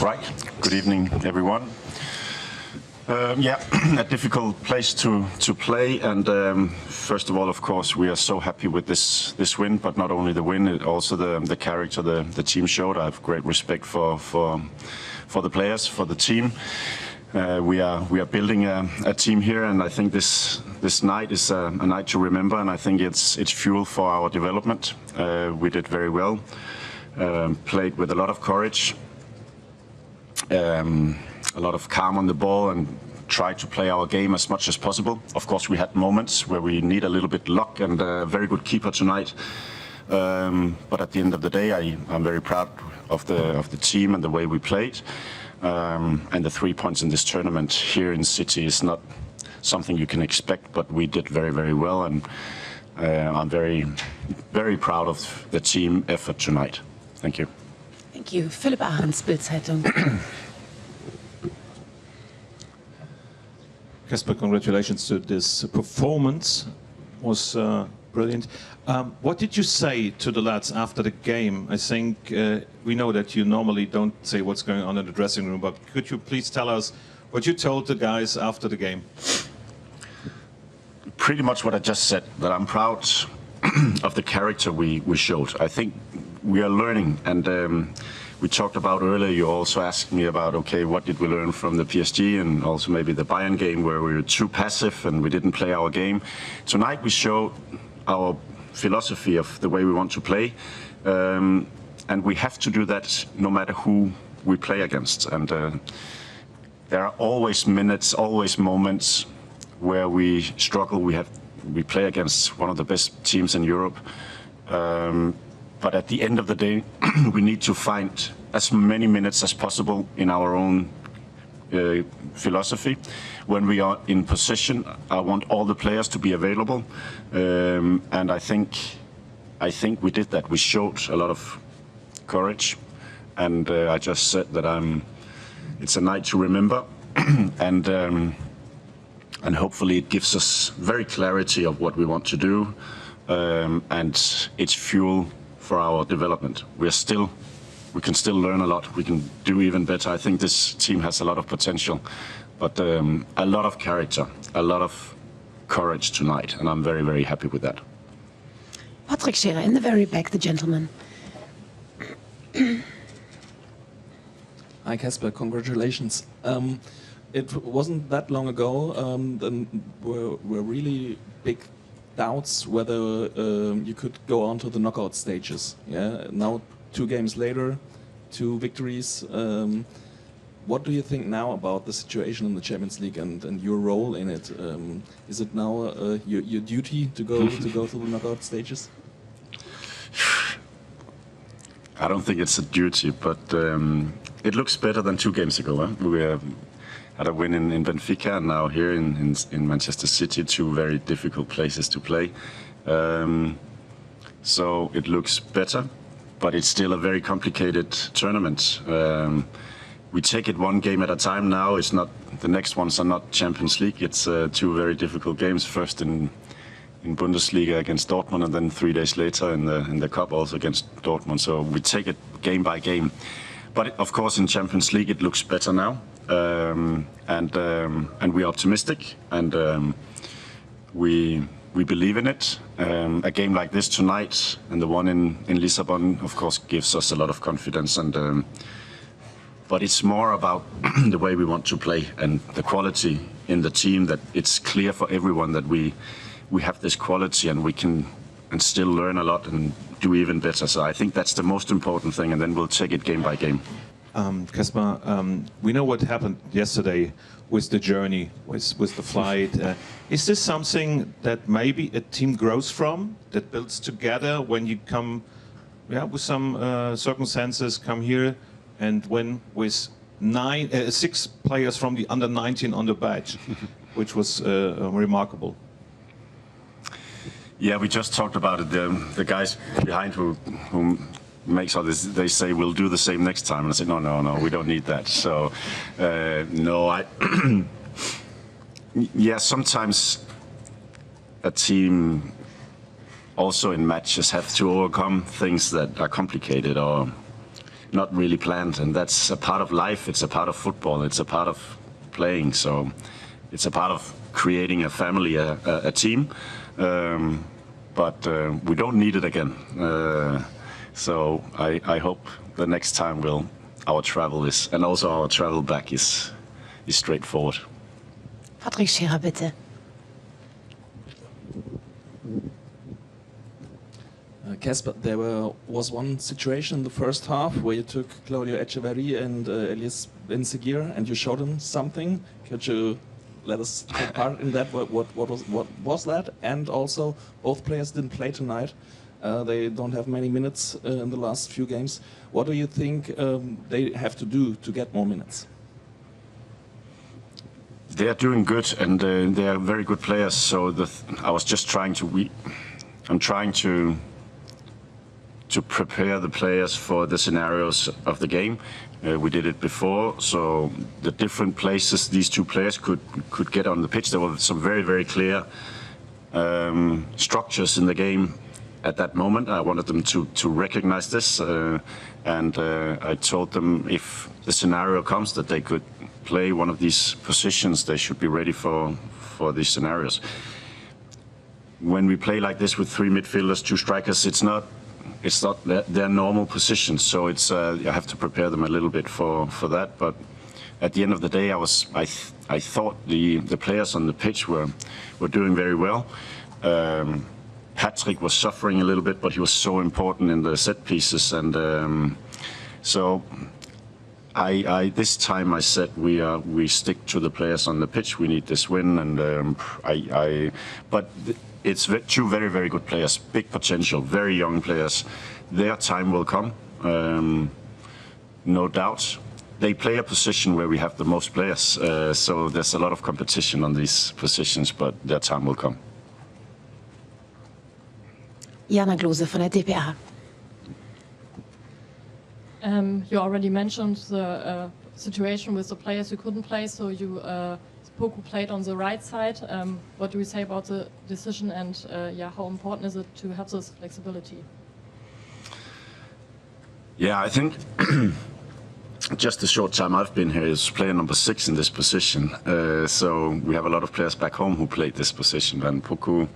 Right. Good evening, everyone. Yeah, a difficult place to play, and first of all, of course, we are so happy with this win. But not only the win, also the character the team showed. I have great respect for the players, for the team. We are building a team here, and I think this night is a night to remember, and I think it's fuel for our development. We did very well, played with a lot of courage, a lot of calm on the ball, and tried to play our game as much as possible. Of course, we had moments where we need a little bit luck, and a very good keeper tonight. But at the end of the day, I'm very proud of the team and the way we played. And the 3 points in this tournament here in City is not something you can expect, but we did very, very well, and I'm very, very proud of the team effort tonight. Thank you. Thank you. Philip Arends, Bild-Zeitung. Kasper, congratulations to this performance. Was brilliant. What did you say to the lads after the game? I think we know that you normally don't say what's going on in the dressing room, but could you please tell us what you told the guys after the game? Pretty much what I just said, that I'm proud of the character we showed. I think we are learning, and we talked about earlier, you also asked me about, okay, what did we learn from the PSG and also maybe the Bayern game where we were too passive and we didn't play our game. Tonight we showed our philosophy of the way we want to play, and we have to do that no matter who we play against. And there are always minutes, always moments where we struggle. We play against one of the best teams in Europe. But at the end of the day, we need to find as many minutes as possible in our own philosophy. When we are in possession, I want all the players to be available, and I think we did that. We showed a lot of courage, and I just said that it's a night to remember, and hopefully it gives us very clarity of what we want to do, and it's fuel for our development. We can still learn a lot. We can do even better. I think this team has a lot of potential, but a lot of character, a lot of courage tonight, and I'm very, very happy with that. Patrick Scherer in the very back, the gentleman. Hi Kasper, congratulations. It wasn't that long ago, there were really big doubts whether you could go on to the knockout stages. Yeah. Now, 2 games later, 2 victories. What do you think now about the situation in the Champions League and your role in it? Is it now your duty to go to the knockout stages? I don't think it's a duty, but it looks better than 2 games ago. Huh? We had a win in Benfica, and now here in Manchester City, 2 very difficult places to play. So it looks better, but it's still a very complicated tournament. We take it 1 game at a time now. It's not, the next ones are not Champions League. It's 2 very difficult games. First in Bundesliga against Dortmund, and then 3 days later in the Cup also against Dortmund. So we take it game by game. But of course, in Champions League, it looks better now, and we're optimistic, and we believe in it. A game like this tonight and the one in Lisbon, of course, gives us a lot of confidence. And but it's more about the way we want to play and the quality in the team, that it's clear for everyone that we have this quality, and we can still learn a lot and do even better. So I think that's the most important thing, and then we'll take it game by game. Kasper, we know what happened yesterday with the journey, with the flight. Is this something that maybe a team grows from, that builds together when you come, with some circumstances, come here and win with 6 players from the under-19 on the bench, which was remarkable? Yeah, we just talked about it. The guys behind who makes all this, they say we'll do the same next time, and I said no, we don't need that. So no, yeah, sometimes a team also in matches have to overcome things that are complicated, or not really planned, and that's a part of life. It's a part of football. It's a part of playing. So it's a part of creating a family, a team. But we don't need it again. So I hope the next time our travel is, and also our travel back is straightforward. Patrick Scherer, bitte. Kasper, there was one situation in the first half where you took Claudio Echeverri and Elias Benseguir and you showed him something. Could you let us take part in that? What was that? And also, both players didn't play tonight. They don't have many minutes in the last few games. What do you think they have to do to get more minutes? They are doing good, and they are very good players. So I was just trying to. I'm trying to prepare the players for the scenarios of the game. We did it before, so the different places these two players could get on the pitch. There were some very, very clear structures in the game at that moment. I wanted them to recognize this, and I told them if the scenario comes that they could play one of these positions, they should be ready for these scenarios. When we play like this with 3 midfielders, 2 strikers, it's not their normal positions, so it's I have to prepare them a little bit for that. But at the end of the day, I thought the players on the pitch were doing very well. Patrick was suffering a little bit, but he was so important in the set pieces, and so this time I said we stick to the players on the pitch. We need this win, and but it's 2 very, very good players, big potential, very young players. Their time will come, no doubt. They play a position where we have the most players, so there's a lot of competition on these positions, but their time will come. Jana Glose von der DPA. You already mentioned the situation with the players who couldn't play, so you Poku played on the right side. What do we say about the decision, and how important is it to have this flexibility? Yeah, I think just the short time I've been here is player number 6 in this position. So we have a lot of players back home who played this position, and Poku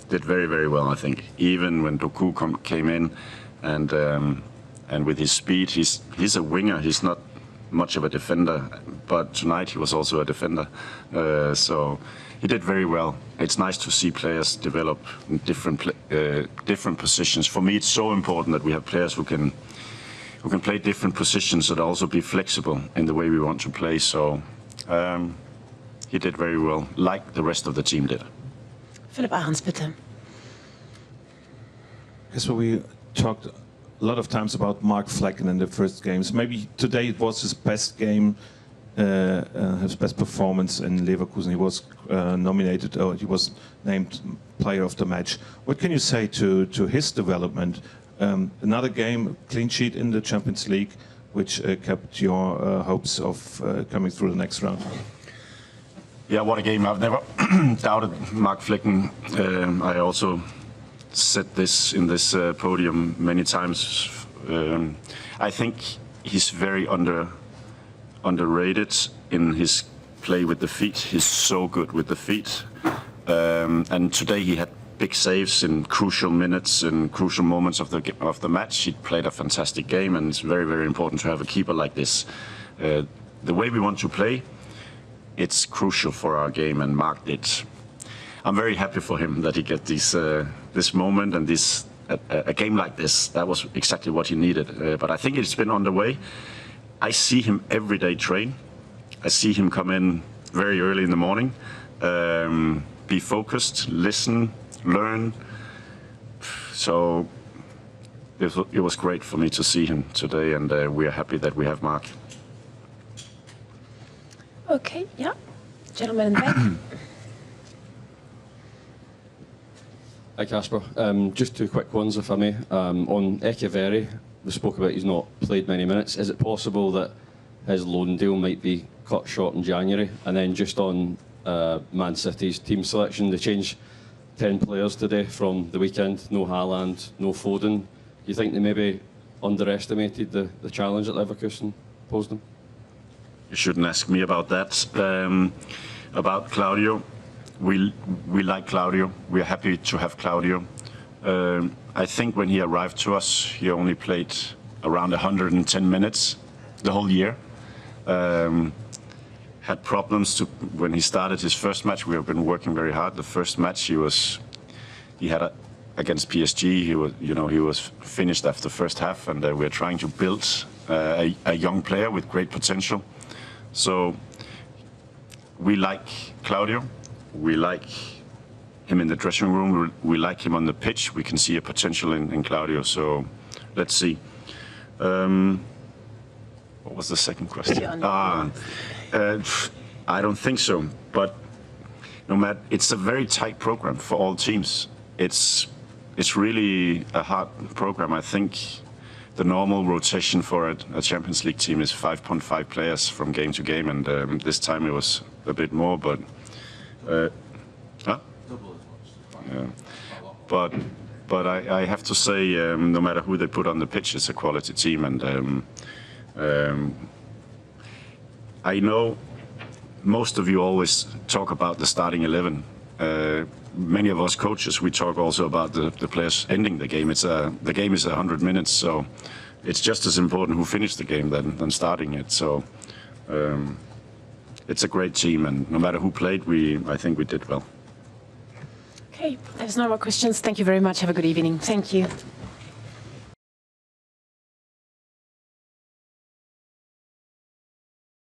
did very, very well, I think. Even when Doku came in, and with his speed, he's a winger. He's not much of a defender, but tonight he was also a defender. So he did very well. It's nice to see players develop in different positions. For me, it's so important that we have players who can play different positions and also be flexible in the way we want to play. So he did very well, like the rest of the team did. Philipp Ahrens, bitte. Kasper, we talked a lot of times about Mark Flecken in the first games. Maybe today it was his best game, his best performance in Leverkusen. He was nominated, or he was named player of the match. What can you say to his development? Another game, clean sheet in the Champions League, which kept your hopes of coming through the next round. Yeah, what a game. I've never doubted Mark Flecken. I also said this in this podium many times. I think he's very underrated in his play with the feet. He's so good with the feet. And today he had big saves in crucial minutes and crucial moments of the match. He played a fantastic game, and it's very, very important to have a keeper like this. The way we want to play, it's crucial for our game, and Mark did. I'm very happy for him that he get this moment and a game like this. That was exactly what he needed. But I think it's been on the way. I see him every day train. I see him come in very early in the morning, be focused, listen, learn. So it was great for me to see him today, and we are happy that we have Mark. Okay, yeah. Gentleman in the back. Hi Kasper, just 2 quick ones if I may. On Echeverri, we spoke about he's not played many minutes. Is it possible that his loan deal might be cut short in January? And then just on Man City's team selection, they changed 10 players today from the weekend. No Haaland, no Foden. Do you think they maybe underestimated the challenge that Leverkusen posed them? You shouldn't ask me about that. About Claudio, we like Claudio. We're happy to have Claudio. I think when he arrived to us, he only played around 110 minutes the whole year. Had problems when he started his first match. We have been working very hard. The first match he had against PSG. He was finished after the first half, and we're trying to build a young player with great potential. So we like Claudio. We like him in the dressing room. We like him on the pitch. We can see a potential in Claudio. So let's see. What was the second question? I don't think so. But no matter, it's a very tight program for all teams. It's really a hard program. I think the normal rotation for a Champions League team is 5.5 players from game to game, and this time it was a bit more. But but I have to say, no matter who they put on the pitch, it's a quality team, and I know most of you always talk about the starting 11. Many of us coaches, we talk also about the players ending the game. The game is 100 minutes, so it's just as important who finished the game than starting it. So it's a great team, and no matter who played, I think we did well. Okay, there's no more questions. Thank you very much. Have a good evening. Thank you.